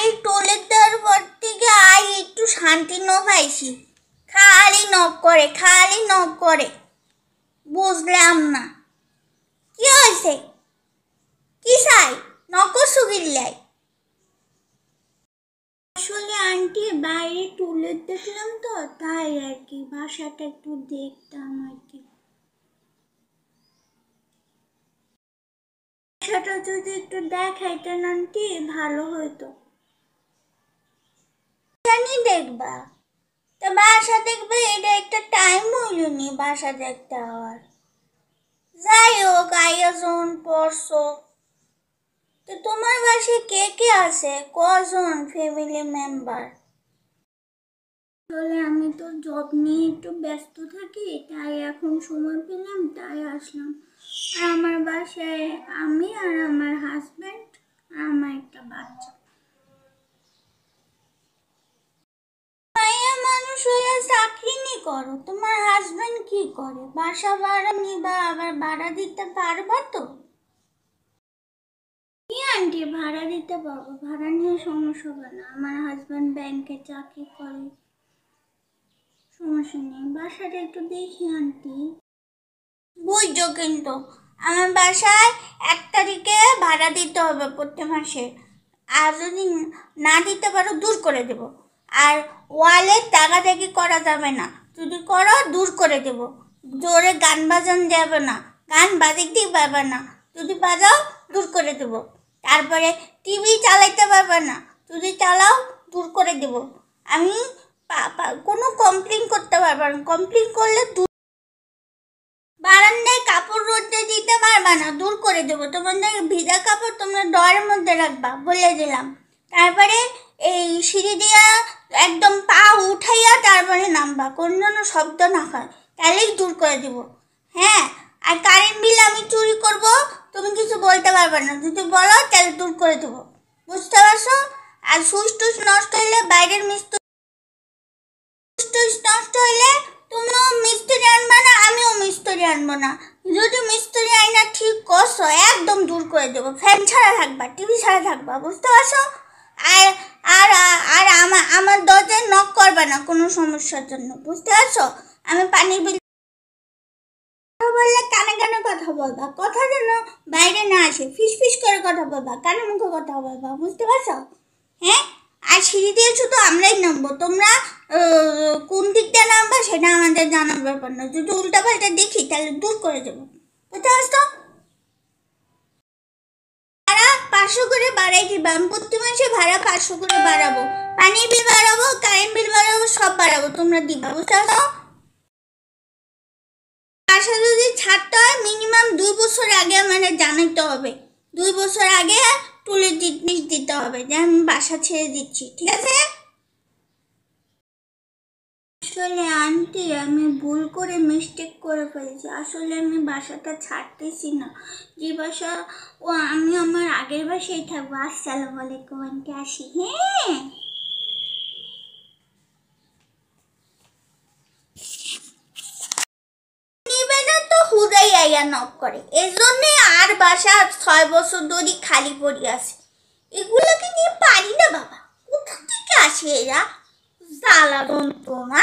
বাড়ির টয়লেট দেওয়ার পর থেকে আর একটু শান্তি ন পাইছি। খালি নক করে বুঝলাম না কি হয়েছে, কি চাই নক সুগিল্লাই। আসলে আন্টি বাইরে টয়লেট দেখলাম তো, তাই আর কি বাসাটা একটু দেখতাম আর কি। বাসাটা যদি একটু দেখাইতেন আন্টি ভালো হইতো। জানি দেখবা তো বাসা দেখবে, এটা একটা টাইম হইলনি বাসা দেখতে হওয়ার। যাই হোক আয়োজন পড়ছো তো তোমার বাসায় কে কে আছে, কজন ফ্যামিলি মেম্বার? আসলে আমি তো জব নিয়ে একটু ব্যস্ত থাকি, তাই এখন সময় পেলাম তাই আসলাম। আর আমার বাসায় আমি আর আমার হাজবেন্ড আর আমার একটা বাচ্চা। মাইয়া মানুষ হয়ে চাকরি নি করো, তোমার হাজবেন্ড কি করে? বাসা ভাড়া নিবা, আবার ভাড়া দিতে পারবা তো? আন্টি ভাড়া দিতে পারবো, ভাড়া নিয়ে সমস্যা হবে না। আমার হাজবেন্ড ব্যাংকে চাকরি করে, সমস্যা নেই। বাসাটা একটু দেখি আন্টি। বুঝছো কিন্তু আমার বাসায় 1 তারিখে ভাড়া দিতে হবে প্রতি মাসে, আর যদি না দিতে পারো দূর করে দেব। আর ওয়ালে টাকাটাকি করা যাবে না, যদি করো দূর করে দেব। জোরে গান বাজান যাবে না, গান বাজাইতেই পারবে না, যদি বাজাও দূর করে দেব। তারপরে টিভি চালাইতে পারবে না, যদি চালাও দূর করে দেব। আমি কোনো কমপ্লেন করতে পারবে না, কমপ্লেন করলে বারান্দায় কাপড় রোদে দিতে পারবা না, দূর করে দেবো। তোমাদের ভিজা কাপড় তোমরা ডয়ের মধ্যে রাখবা, বলে দিলাম। তারপরে এই সিঁড়ি দিয়া একদম পা উঠাইয়া তারপরে নামবা, কোনো শব্দ না হয়, তাহলেই দূর করে দেব। হ্যাঁ, আর কারেন্ট বিল আমি চুরি করব, তুমি কিছু বলতে পারবে না, যদি বলো তাহলে দূর করে দেবো, বুঝতে পারছো? আর সুইচ টুইচ নষ্ট হইলে বাইরের মিস্ত্রি নষ্ট হইলে তুমিও মিস্ত্রি আনবা না, আমিও মিস্ত্রি আনবো না। যদি মিস্ত্রি আইনা ঠিক করছো একদম দূর করে দেবো। ফ্যান ছাড়া থাকবা, টিভি ছাড়া থাকবা, বুঝতে পারছো? আর আর আর আমার দরজায় নক করবা না কোনো সমস্যার জন্য, বুঝতে পারছো? আমি পানির বিল বললে কানে কানে কথা বলবা, কথা যেন বাইরে না আসে, ফিস ফিস করে কথা বলবা, কানে মুখে কথা বলবা, বুঝতে পারছো? হ্যাঁ, আর সিঁড়ি দিয়ে শুধু আমরাই নামবো, তোমরা কোন দিক দিয়ে নামবা সেটা আমাদের জানার ব্যাপার না। যদি উল্টা পাল্টা দেখি তাহলে দূর করে দেবো, বুঝতে পারছো? ভাড়া 500 করে বাড়াই দিবা, আমি প্রতি মাসে ভাড়া 500 করে বাড়াবো, পানির বিল বাড়াবো, কারেন্ট বিল বাড়াবো, সব বাড়াবো, তোমরা দিবা, বুঝতে পারছো? বাসা যদি ছাড়তে হয় মিনিমাম 2 বছর আগে আমাদের জানাতে হবে, 2 বছর আগে তুলে জিনিস দিতে হবে যে আমি বাসা ছেড়ে দিচ্ছি, ঠিক আছে? আসলে আন্টি আমি ভুল করে মিস্টেক করে ফেলেছি, আসলে আমি বাসাটা ছাড়তেছি না, যে বাসা আমি আমার আগের বাসায় থাকবো। আসসালামু আলাইকুম আন্টি, আসি। হ্যাঁ, নিবে না তো হুদাই আইয়া নক করে, এই জন্যে আর বাসা 6 বছর ধরে খালি পড়ে আছে। এগুলোকে নিয়ে পারি না বাবা, কোথা থেকে আসে এরা, জ্বালা যন্ত্রণা।